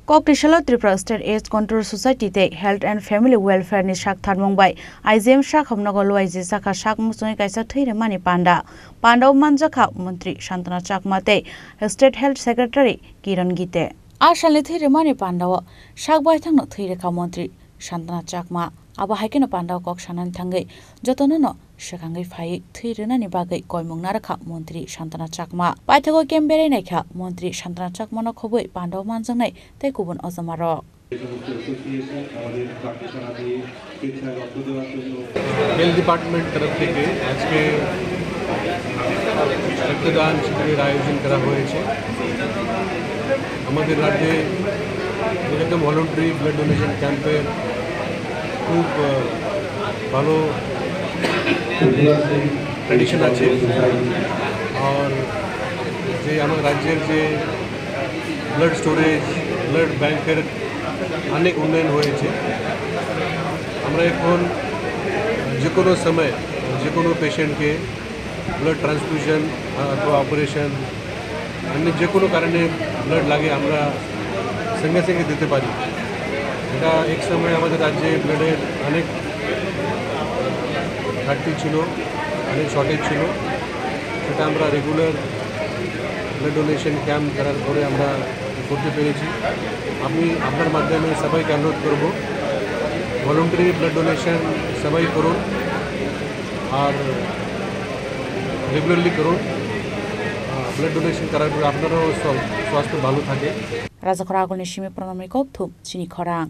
Koktisalo Tripura State AIDS Control Society te Health and Family Welfare ni saktharmung bai IGM Sakham nogo luwajijakha muchungwi kaisa rwmani Panda Pandao Manjak Mantri Santana Chakma te State Health Secretary Kiran Githe Asalni rwmani Pandao sakbai thangno rekha Mantri Santana Chakma abo haikeno Pandao kok sanan thangai jotono sekangai phai rwmani bagai koimung narakha Mantri Santana Chakma paithago kembere naikha Mantri Santana Chakma no khoboi Pandao Manjak nai tei kubun azamarok health department तरफ থেকে আজকে রক্তদান শিবিরের আয়োজন করা হয়েছে আমাদের রাজ্যে একদম ভলান্টারি ব্লাড ডোনেশন ক্যাম্পের খুব ভালো ট্র্যাডিশন আছে আর যে আমার রাজ্যের যে ব্লাড স্টোরেজ ব্লাড ব্যাংকের অনেক উন্নয়ন হয়েছে আমরা এখন যে কোনো সময় যে কোনো পেশেন্টকে ব্লাড ট্রান্সফিউশন অথবা অপারেশন अन्य যে কোনো কারণে ব্লাড লাগে আমরা সঙ্গে সঙ্গে দিতে পারি এটা এক সময় আমাদের রাজ্যে ব্লাডের অনেক ঘাটতি ছিল অনেক শর্টেজ ছিল সেটা আমরা রেগুলার ব্লাড ডোনেশন ক্যাম্প করার পরে আমরা করতে পেরেছি আমি আপনার মাধ্যমে সবাইকে অনুরোধ করব ভলান্টারি ব্লাড ডোনেশন সবাই করুন আর রেগুলারলি করুন ব্লাড ডোনেশন করার পরে আপনারও স্বাস্থ্য ভালো থাকে রাজাখরা আগুনের সীমে প্রণামী কৌথুম চিনি খরাং